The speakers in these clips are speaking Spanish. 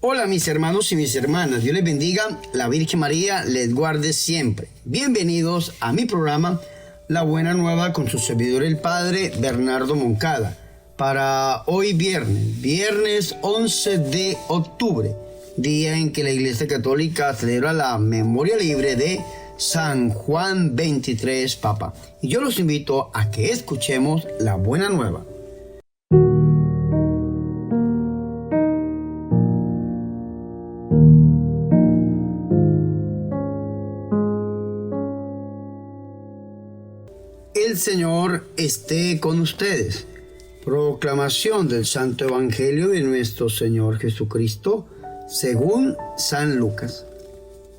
Hola mis hermanos y mis hermanas, Dios les bendiga, la Virgen María les guarde siempre. Bienvenidos a mi programa La Buena Nueva con su servidor el Padre Bernardo Moncada. Para hoy viernes 11 de octubre, día en que la Iglesia Católica celebra la memoria libre de San Juan XXIII Papa. Y yo los invito a que escuchemos La Buena Nueva. El Señor esté con ustedes. Proclamación del Santo Evangelio de nuestro Señor Jesucristo, según San Lucas.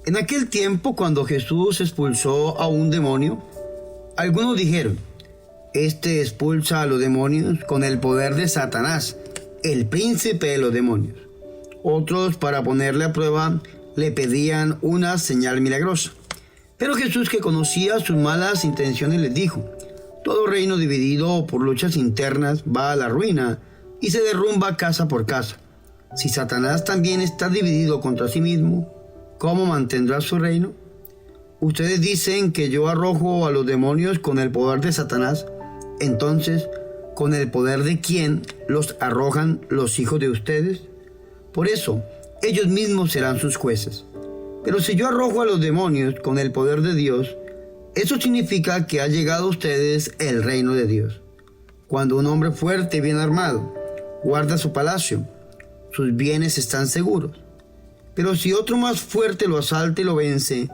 En aquel tiempo, cuando Jesús expulsó a un demonio, algunos dijeron: Este expulsa a los demonios con el poder de Satanás, el príncipe de los demonios. Otros, para ponerle a prueba, le pedían una señal milagrosa. Pero Jesús, que conocía sus malas intenciones, les dijo: Todo reino dividido por luchas internas va a la ruina y se derrumba casa por casa. Si Satanás también está dividido contra sí mismo, ¿cómo mantendrá su reino? Ustedes dicen que yo arrojo a los demonios con el poder de Satanás. Entonces, ¿con el poder de quién los arrojan los hijos de ustedes? Por eso, ellos mismos serán sus jueces. Pero si yo arrojo a los demonios con el poder de Dios, eso significa que ha llegado a ustedes el reino de Dios. Cuando un hombre fuerte y bien armado guarda su palacio, sus bienes están seguros. Pero si otro más fuerte lo asalta y lo vence,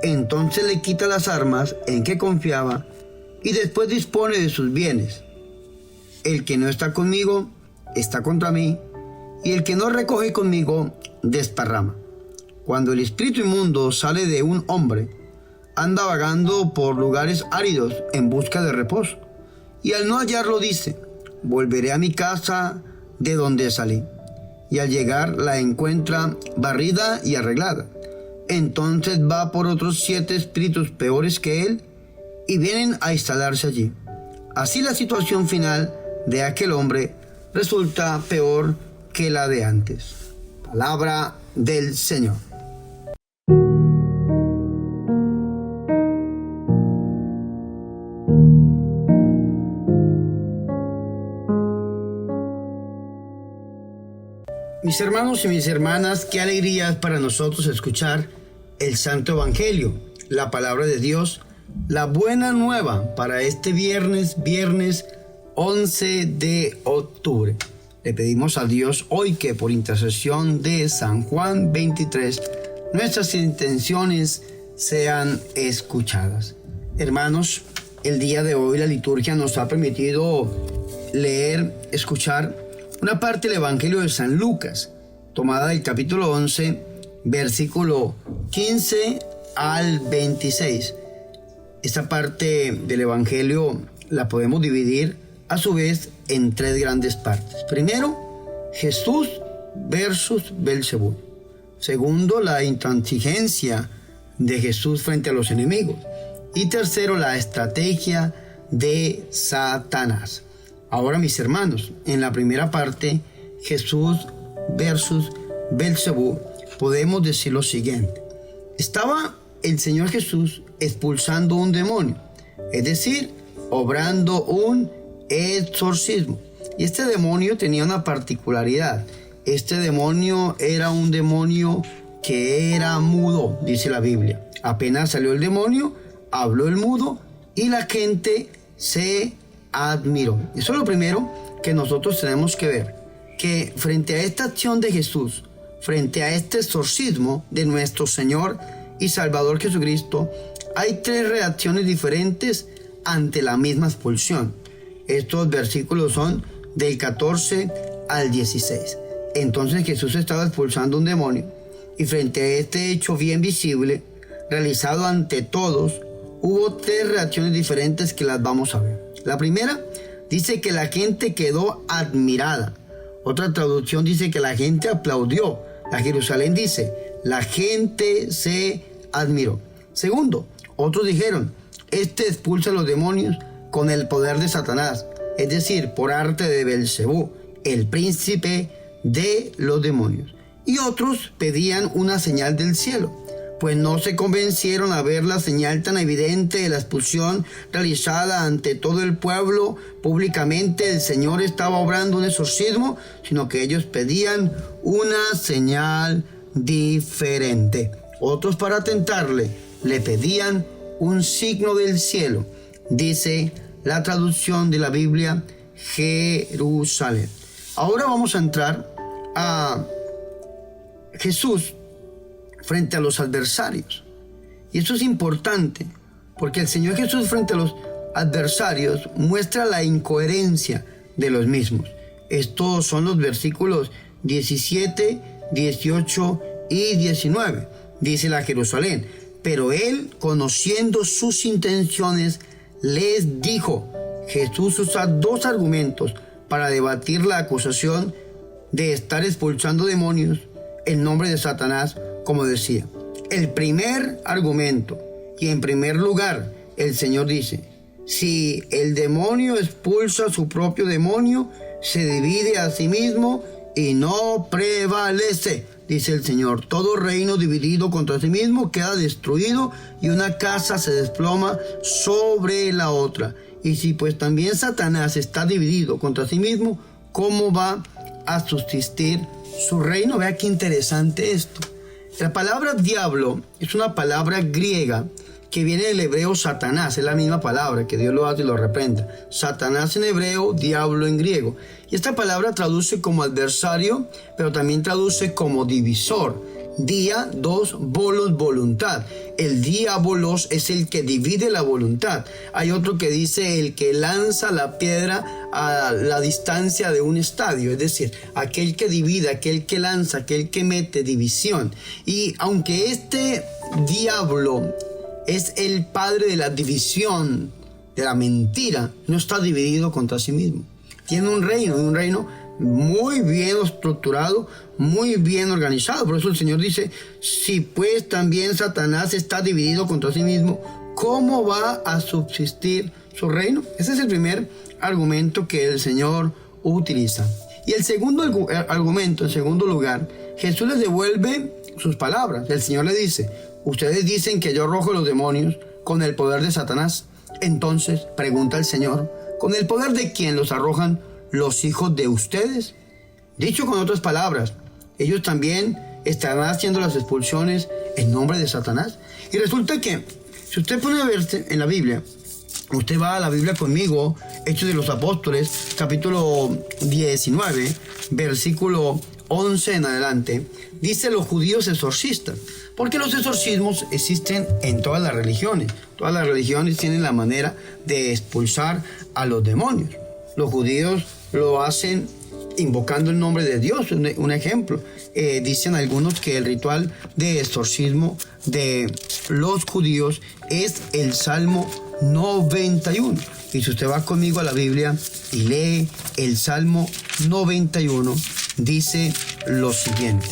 entonces le quita las armas en que confiaba y después dispone de sus bienes. El que no está conmigo está contra mí, y el que no recoge conmigo desparrama. Cuando el espíritu inmundo sale de un hombre, anda vagando por lugares áridos en busca de reposo, y al no hallarlo dice: Volveré a mi casa de donde salí. Y al llegar la encuentra barrida y arreglada. Entonces va por otros 7 espíritus peores que él y vienen a instalarse allí. Así la situación final de aquel hombre resulta peor que la de antes. Palabra del Señor. Mis hermanos y mis hermanas, qué alegría es para nosotros escuchar el Santo Evangelio, la palabra de Dios, la buena nueva para este viernes 11 de octubre. Le pedimos a Dios hoy que por intercesión de San Juan XXIII, nuestras intenciones sean escuchadas. Hermanos, el día de hoy la liturgia nos ha permitido leer, escuchar una parte del Evangelio de San Lucas, tomada del capítulo 11, versículo 15 al 26. Esta parte del Evangelio la podemos dividir a su vez en 3 grandes partes. Primero, Jesús versus Belcebú. Segundo, la intransigencia de Jesús frente a los enemigos. Y tercero, la estrategia de Satanás. Ahora, mis hermanos, en la primera parte, Jesús versus Belcebú, podemos decir lo siguiente. Estaba el Señor Jesús expulsando un demonio, es decir, obrando un exorcismo. Y este demonio tenía una particularidad. Este demonio era un demonio que era mudo, dice la Biblia. Apenas salió el demonio, habló el mudo y la gente se admiró. Eso es lo primero que nosotros tenemos que ver, que frente a esta acción de Jesús, frente a este exorcismo de nuestro Señor y Salvador Jesucristo, hay 3 reacciones diferentes ante la misma expulsión. Estos versículos son del 14 al 16. Entonces Jesús estaba expulsando un demonio y frente a este hecho bien visible, realizado ante todos, hubo 3 reacciones diferentes que las vamos a ver. La primera dice que la gente quedó admirada. Otra traducción dice que la gente aplaudió. La Jerusalén dice: la gente se admiró. Segundo, otros dijeron: este expulsa a los demonios con el poder de Satanás, es decir, por arte de Belcebú, el príncipe de los demonios. y otros pedían una señal del cielo, pues no se convencieron a ver la señal tan evidente de la expulsión realizada ante todo el pueblo. Públicamente el Señor estaba obrando un exorcismo, sino que ellos pedían una señal diferente. Otros, para tentarle, le pedían un signo del cielo, dice la traducción de la Biblia Jerusalén. Ahora vamos a entrar a Jesús frente a los adversarios. Y esto es importante, porque el Señor Jesús frente a los adversarios muestra la incoherencia de los mismos. Estos son los versículos 17, 18 y 19. Dice la Jerusalén: pero él, conociendo sus intenciones, les dijo. Jesús usa dos argumentos para debatir la acusación de estar expulsando demonios en nombre de Satanás, como decía. El primer argumento, y en primer lugar, el Señor dice: si el demonio expulsa a su propio demonio, se divide a sí mismo y no prevalece. Dice el Señor: todo reino dividido contra sí mismo queda destruido, y una casa se desploma sobre la otra. Y si pues también Satanás está dividido contra sí mismo, ¿cómo va a subsistir su reino? Vea qué interesante esto. La palabra diablo es una palabra griega que viene del hebreo Satanás. Es la misma palabra, que Dios lo hace y lo reprenda. Satanás en hebreo, diablo en griego. Y esta palabra traduce como adversario, pero también traduce como divisor. Día, dos, bolos, voluntad. El diabolos es el que divide la voluntad. Hay otro que dice el que lanza la piedra a la distancia de un estadio, es decir, aquel que divide, aquel que lanza, aquel que mete división. Y aunque este diablo es el padre de la división, de la mentira, no está dividido contra sí mismo. Tiene un reino muy bien estructurado, muy bien organizado. Por eso el Señor dice: si pues también Satanás está dividido contra sí mismo, ¿cómo va a subsistir su reino? Ese es el primer argumento que el Señor utiliza. Y el segundo argumento, en segundo lugar, Jesús les devuelve sus palabras. El Señor le dice: ustedes dicen que yo arrojo los demonios con el poder de Satanás. Entonces, pregunta el Señor: ¿con el poder de quién los arrojan los hijos de ustedes? Dicho con otras palabras, ellos también estarán haciendo las expulsiones en nombre de Satanás. Y resulta que, si usted pone a verse en la Biblia, usted va a la Biblia conmigo, Hechos de los Apóstoles, capítulo 19, versículo 11 en adelante, dice: los judíos exorcistas. Porque los exorcismos existen en todas las religiones. Todas las religiones tienen la manera de expulsar a los demonios. Los judíos lo hacen invocando el nombre de Dios. Un ejemplo, dicen algunos que el ritual de exorcismo de los judíos es el Salmo 91. Y si usted va conmigo a la Biblia y lee el Salmo 91, dice lo siguiente: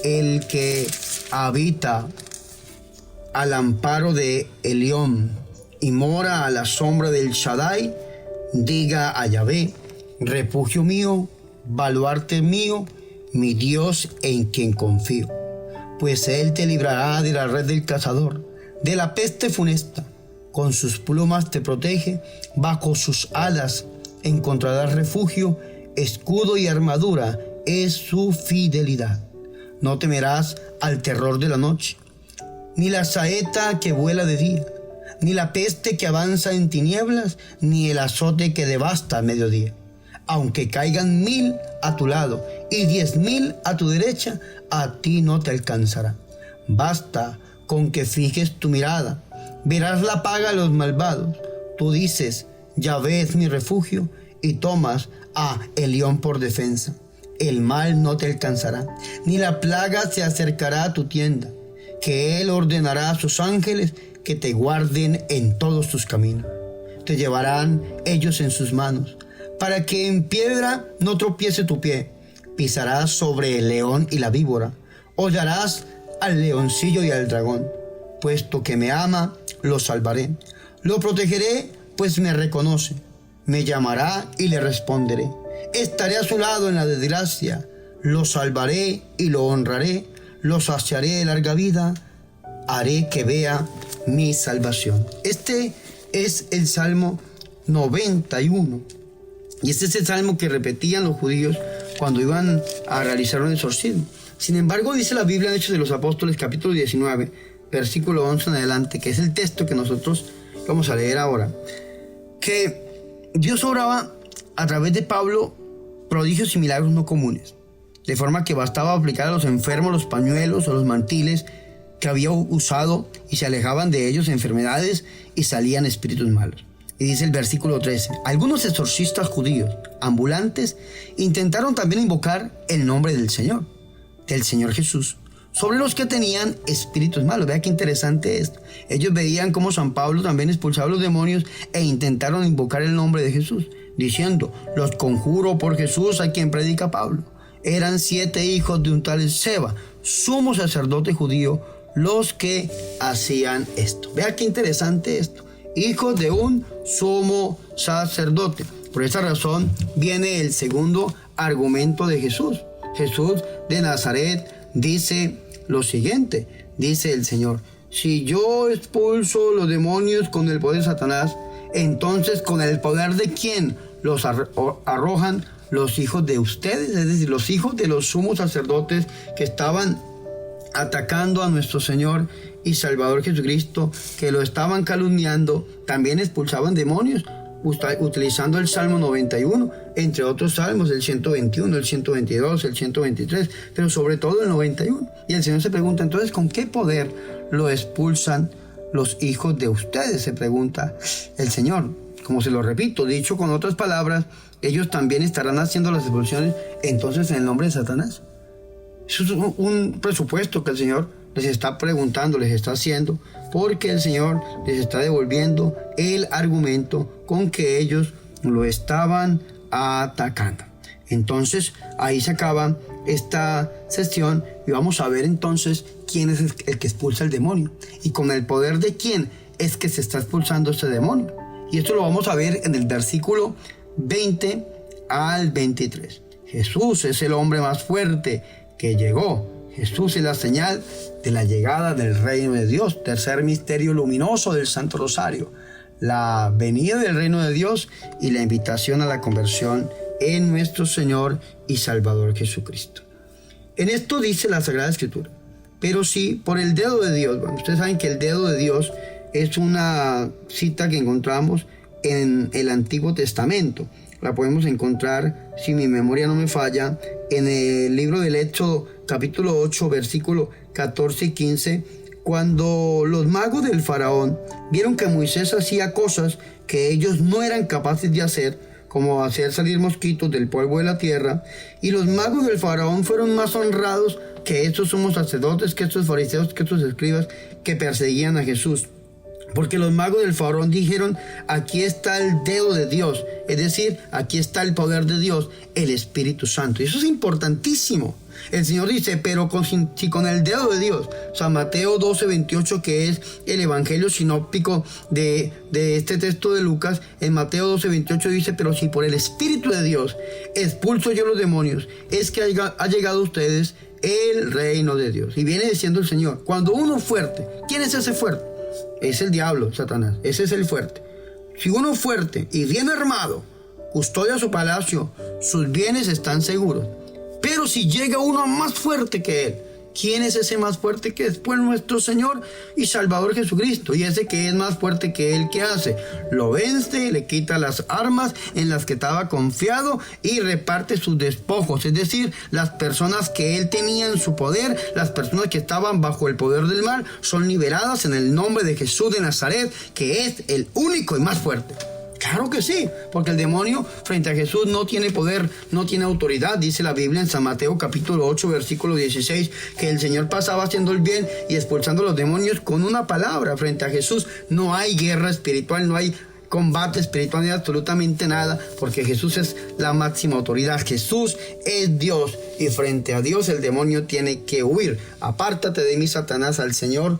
el que habita al amparo de Elión y mora a la sombra del Shaddai, diga a Yahvé: refugio mío, baluarte mío, mi Dios en quien confío. Pues él te librará de la red del cazador, de la peste funesta. Con sus plumas te protege, bajo sus alas encontrarás refugio, escudo y armadura es su fidelidad. No temerás al terror de la noche, ni la saeta que vuela de día, ni la peste que avanza en tinieblas, ni el azote que devasta a mediodía. Aunque caigan 1000 a tu lado y 10.000 a tu derecha, a ti no te alcanzará. Basta con que fijes tu mirada, verás la paga de los malvados. Tú dices: Yahvé es mi refugio, y tomas a Elión por defensa. El mal no te alcanzará, ni la plaga se acercará a tu tienda, que él ordenará a sus ángeles que te guarden en todos tus caminos. Te llevarán ellos en sus manos, para que en piedra no tropiece tu pie. Pisarás sobre el león y la víbora, hollarás al leoncillo y al dragón. Puesto que me ama, lo salvaré. Lo protegeré, pues me reconoce. Me llamará y le responderé. Estaré a su lado en la desgracia. lo salvaré y lo honraré, lo saciaré de larga vida, haré que vea mi salvación. Este es el Salmo 91. Y este es el salmo que repetían los judíos cuando iban a realizar un exorcismo. Sin embargo, dice la Biblia en Hechos de los Apóstoles, capítulo 19, versículo 11 en adelante, que es el texto que nosotros vamos a leer ahora, que Dios obraba a través de Pablo prodigios y milagros no comunes, de forma que bastaba aplicar a los enfermos los pañuelos o los mantiles que había usado y se alejaban de ellos enfermedades y salían espíritus malos. Y dice el versículo 13, algunos exorcistas judíos ambulantes intentaron también invocar el nombre del Señor Jesús, sobre los que tenían espíritus malos. Vea qué interesante esto. Ellos veían cómo San Pablo también expulsaba a los demonios e intentaron invocar el nombre de Jesús, diciendo, los conjuro por Jesús a quien predica Pablo. Eran 7 hijos de un tal Seba, sumo sacerdote judío, los que hacían esto. Vea qué interesante esto. Hijos de un sumo sacerdote. Por esa razón viene el segundo argumento de Jesús. Jesús de Nazaret dice lo siguiente, dice el Señor, si yo expulso los demonios con el poder de Satanás, entonces con el poder de quién los arrojan los hijos de ustedes, es decir, los hijos de los sumos sacerdotes que estaban atacando a nuestro Señor y Salvador Jesucristo, que lo estaban calumniando, también expulsaban demonios utilizando el Salmo 91, entre otros salmos, el 121, el 122, el 123, pero sobre todo el 91. Y el Señor se pregunta, entonces, ¿con qué poder lo expulsan los hijos de ustedes? Se pregunta el Señor. Como se lo repito, dicho con otras palabras, ellos también estarán haciendo las expulsiones, entonces, en el nombre de Satanás. Eso es un presupuesto que el Señor les está preguntando, les está haciendo, porque el Señor les está devolviendo el argumento con que ellos lo estaban atacando. Entonces, ahí se acaba esta sesión y vamos a ver entonces quién es el que expulsa el demonio y con el poder de quién es que se está expulsando este demonio. Y esto lo vamos a ver en el versículo 20 al 23. Jesús es el hombre más fuerte que llegó. Jesús es la señal de la llegada del reino de Dios. Tercer misterio luminoso del Santo Rosario. La venida del reino de Dios y la invitación a la conversión en nuestro Señor y Salvador Jesucristo. En esto dice la Sagrada Escritura. Pero sí, por el dedo de Dios. Bueno, ustedes saben que el dedo de Dios es una cita que encontramos en el Antiguo Testamento. La podemos encontrar, si mi memoria no me falla, en el libro del Éxodo, capítulo 8, versículo 14 y 15, cuando los magos del faraón vieron que Moisés hacía cosas que ellos no eran capaces de hacer, como hacer salir mosquitos del polvo de la tierra, y los magos del faraón fueron más honrados que estos sumos sacerdotes, que estos fariseos, que estos escribas que perseguían a Jesús. Porque los magos del faraón dijeron, aquí está el dedo de Dios, es decir, aquí está el poder de Dios, el Espíritu Santo. Y eso es importantísimo. El Señor dice, pero si con el dedo de Dios, San Mateo 12, 28, que es el evangelio sinóptico de este texto de Lucas, en Mateo 12, 28 dice, pero si por el Espíritu de Dios expulso yo los demonios, es que ha llegado a ustedes el reino de Dios. Y viene diciendo el Señor, cuando uno es fuerte, ¿quién es ese fuerte? Es el diablo, Satanás, ese es el fuerte. Si uno es fuerte y bien armado, custodia su palacio, sus bienes están seguros. Pero si llega uno más fuerte que él, ¿quién es ese más fuerte que es? Pues nuestro Señor y Salvador Jesucristo. Y ese que es más fuerte que él, ¿qué hace? Lo vence, le quita las armas en las que estaba confiado y reparte sus despojos. Es decir, las personas que él tenía en su poder, las personas que estaban bajo el poder del mal, son liberadas en el nombre de Jesús de Nazaret, que es el único y más fuerte. Claro que sí, porque el demonio frente a Jesús no tiene poder, no tiene autoridad. Dice la Biblia en San Mateo capítulo 8, versículo 16, que el Señor pasaba haciendo el bien y expulsando a los demonios con una palabra. Frente a Jesús no hay guerra espiritual, no hay combate espiritual ni absolutamente nada, porque Jesús es la máxima autoridad. Jesús es Dios y frente a Dios el demonio tiene que huir. Apártate de mí, Satanás, al Señor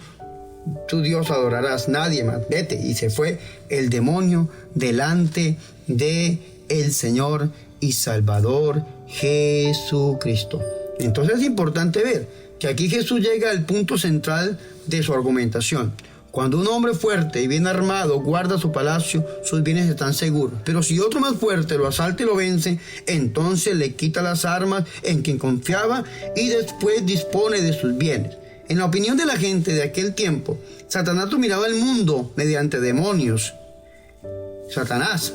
tu Dios adorarás, nadie más, vete. Y se fue el demonio delante de el Señor y Salvador Jesucristo. Entonces es importante ver que aquí Jesús llega al punto central de su argumentación. Cuando un hombre fuerte y bien armado guarda su palacio, sus bienes están seguros. Pero si otro más fuerte lo asalta y lo vence, entonces le quita las armas en quien confiaba y después dispone de sus bienes. En la opinión de la gente de aquel tiempo, Satanás dominaba el mundo mediante demonios. Satanás,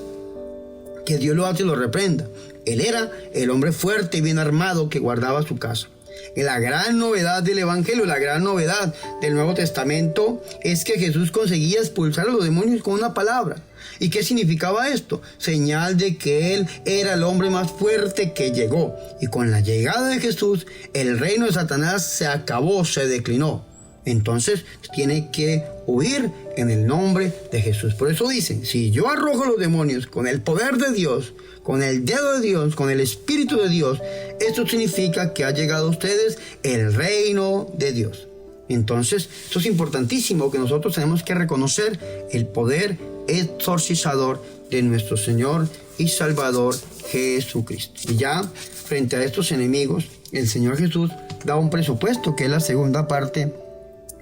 que Dios lo hace y lo reprenda. Él era el hombre fuerte y bien armado que guardaba su casa. Y la gran novedad del Evangelio, la gran novedad del Nuevo Testamento es que Jesús conseguía expulsar a los demonios con una palabra. ¿Y qué significaba esto? Señal de que Él era el hombre más fuerte que llegó. Y con la llegada de Jesús, el reino de Satanás se acabó, se declinó. Entonces tiene que huir en el nombre de Jesús. Por eso dicen, si yo arrojo a los demonios con el poder de Dios, con el dedo de Dios, con el Espíritu de Dios, esto significa que ha llegado a ustedes el reino de Dios. Entonces, esto es importantísimo, que nosotros tenemos que reconocer el poder exorcizador de nuestro Señor y Salvador Jesucristo. Y ya, frente a estos enemigos, el Señor Jesús da un presupuesto, que es la segunda parte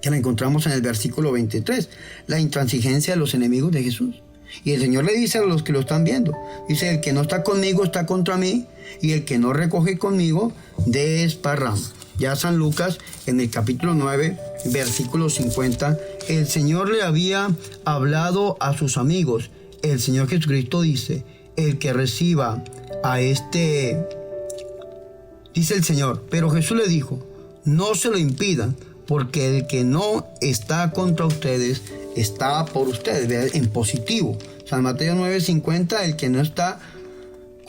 que la encontramos en el versículo 23, la intransigencia de los enemigos de Jesús. Y el Señor le dice a los que lo están viendo, dice, el que no está conmigo está contra mí, y el que no recoge conmigo desparrama. Ya San Lucas, en el capítulo 9, versículo 50, el Señor le había hablado a sus amigos. El Señor Jesucristo dice, el que reciba a este, dice el Señor, pero Jesús le dijo, no se lo impidan, porque el que no está contra ustedes está por ustedes. Vean, en positivo. San Mateo 9:50, el que no está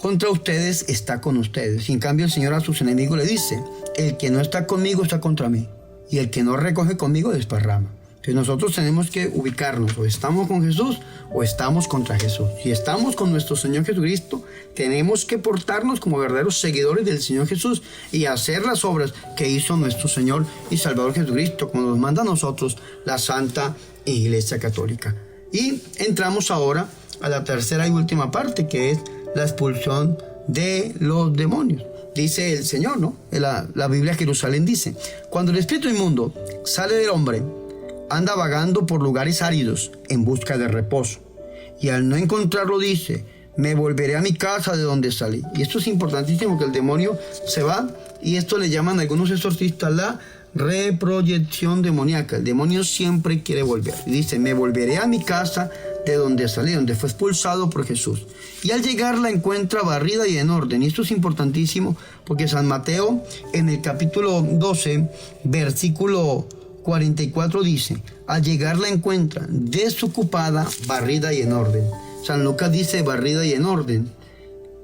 contra ustedes está con ustedes. Y en cambio el Señor a sus enemigos le dice, el que no está conmigo está contra mí, y el que no recoge conmigo desparrama. Entonces nosotros tenemos que ubicarnos, o estamos con Jesús o estamos contra Jesús. Si estamos con nuestro Señor Jesucristo, tenemos que portarnos como verdaderos seguidores del Señor Jesús y hacer las obras que hizo nuestro Señor y Salvador Jesucristo, como nos manda a nosotros la Santa Iglesia Católica. Y entramos ahora a la tercera y última parte, que es la expulsión de los demonios. Dice el Señor, ¿no? La Biblia Jerusalén dice, cuando el espíritu inmundo sale del hombre, anda vagando por lugares áridos en busca de reposo. Y al no encontrarlo dice, me volveré a mi casa de donde salí. Y esto es importantísimo, que el demonio se va, y esto le llaman algunos exorcistas la reproyección demoníaca. El demonio siempre quiere volver. Y dice, me volveré a mi casa de donde salí, donde fue expulsado por Jesús. Y al llegar la encuentra barrida y en orden. Y esto es importantísimo porque San Mateo, en el capítulo 12, versículo 44 dice, al llegar la encuentra desocupada, barrida y en orden. San Lucas dice barrida y en orden.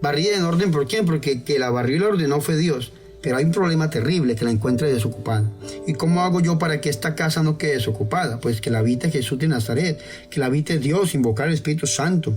Barrida y en orden, ¿por qué? Porque que la barrió y la ordenó fue Dios. Pero hay un problema terrible, que la encuentre desocupada. ¿Y cómo hago yo para que esta casa no quede desocupada? Pues que la habite Jesús de Nazaret, que la habite Dios, invocar al Espíritu Santo,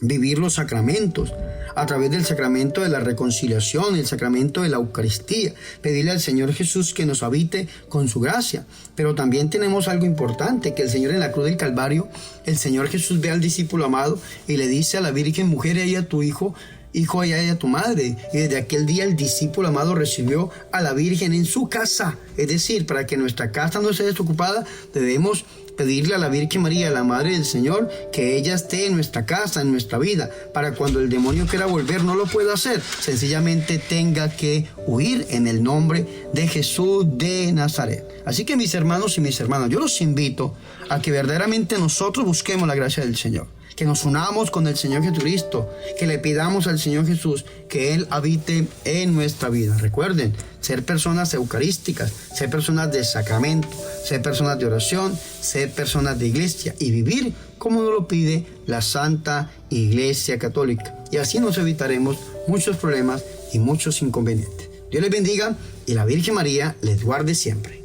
vivir los sacramentos, a través del sacramento de la reconciliación, el sacramento de la Eucaristía, pedirle al Señor Jesús que nos habite con su gracia. Pero también tenemos algo importante, que el Señor en la cruz del Calvario, el Señor Jesús ve al discípulo amado y le dice a la Virgen, mujer, ahí a tu hijo, hijo, allá a tu madre. Y desde aquel día el discípulo amado recibió a la Virgen en su casa. Es decir, para que nuestra casa no esté desocupada, debemos pedirle a la Virgen María, la Madre del Señor, que ella esté en nuestra casa, en nuestra vida, para cuando el demonio quiera volver no lo pueda hacer, sencillamente tenga que huir en el nombre de Jesús de Nazaret. Así que mis hermanos y mis hermanas, yo los invito a que verdaderamente nosotros busquemos la gracia del Señor, que nos unamos con el Señor Jesucristo, que le pidamos al Señor Jesús que Él habite en nuestra vida. Recuerden, ser personas eucarísticas, ser personas de sacramento, ser personas de oración, ser personas de iglesia y vivir como nos lo pide la Santa Iglesia Católica. Y así nos evitaremos muchos problemas y muchos inconvenientes. Dios les bendiga y la Virgen María les guarde siempre.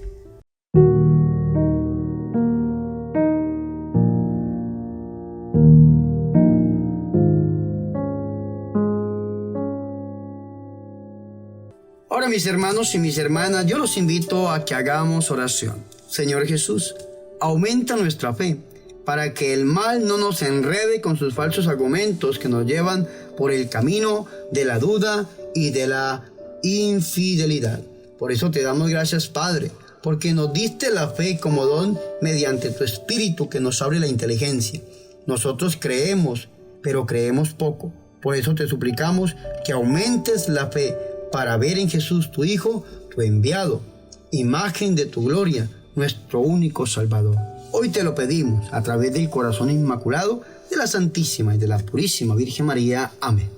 Ahora, mis hermanos y mis hermanas, yo los invito a que hagamos oración. Señor Jesús, aumenta nuestra fe para que el mal no nos enrede con sus falsos argumentos que nos llevan por el camino de la duda y de la infidelidad. Por eso te damos gracias, Padre, porque nos diste la fe como don mediante tu Espíritu que nos abre la inteligencia. Nosotros creemos, pero creemos poco. Por eso te suplicamos que aumentes la fe para ver en Jesús, tu Hijo, tu enviado, imagen de tu gloria, nuestro único Salvador. Hoy te lo pedimos a través del corazón inmaculado de la Santísima y de la Purísima Virgen María. Amén.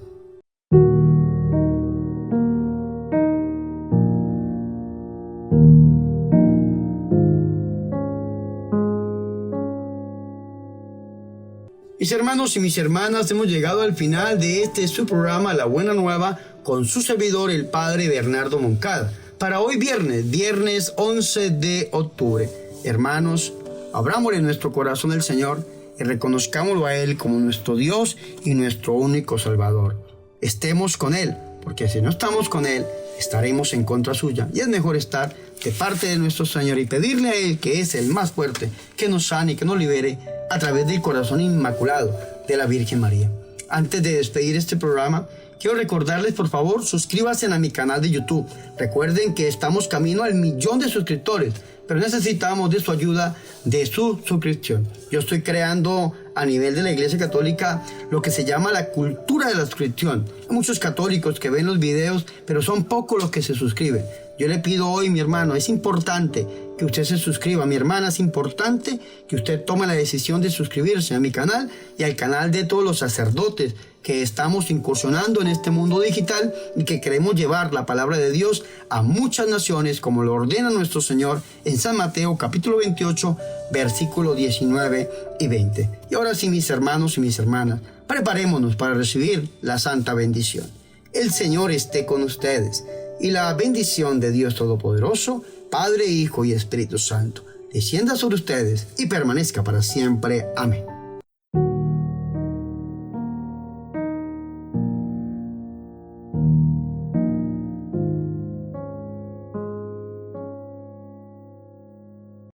Mis hermanos y mis hermanas, hemos llegado al final de su programa La Buena Nueva con su servidor, el Padre Bernardo Moncada. Para hoy viernes 11 de octubre. Hermanos, abrámosle nuestro corazón al Señor y reconozcámoslo a Él como nuestro Dios y nuestro único Salvador. Estemos con Él, porque si no estamos con Él, estaremos en contra suya. Y es mejor estar de parte de nuestro Señor y pedirle a Él, que es el más fuerte, que nos sane y que nos libere a través del corazón inmaculado de la Virgen María. Antes de despedir este programa, quiero recordarles, por favor, suscríbanse a mi canal de YouTube. Recuerden que estamos camino al 1.000.000 de suscriptores, pero necesitamos de su ayuda, de su suscripción. Yo estoy creando a nivel de la Iglesia Católica lo que se llama la cultura de la suscripción. Hay muchos católicos que ven los videos, pero son pocos los que se suscriben. Yo le pido hoy, mi hermano, es importante que usted se suscriba. Mi hermana, es importante que usted tome la decisión de suscribirse a mi canal y al canal de todos los sacerdotes que estamos incursionando en este mundo digital y que queremos llevar la palabra de Dios a muchas naciones, como lo ordena nuestro Señor en San Mateo capítulo 28, versículos 19 y 20. Y ahora sí, mis hermanos y mis hermanas, preparémonos para recibir la santa bendición. El Señor esté con ustedes, y la bendición de Dios Todopoderoso, Padre, Hijo y Espíritu Santo, descienda sobre ustedes y permanezca para siempre. Amén.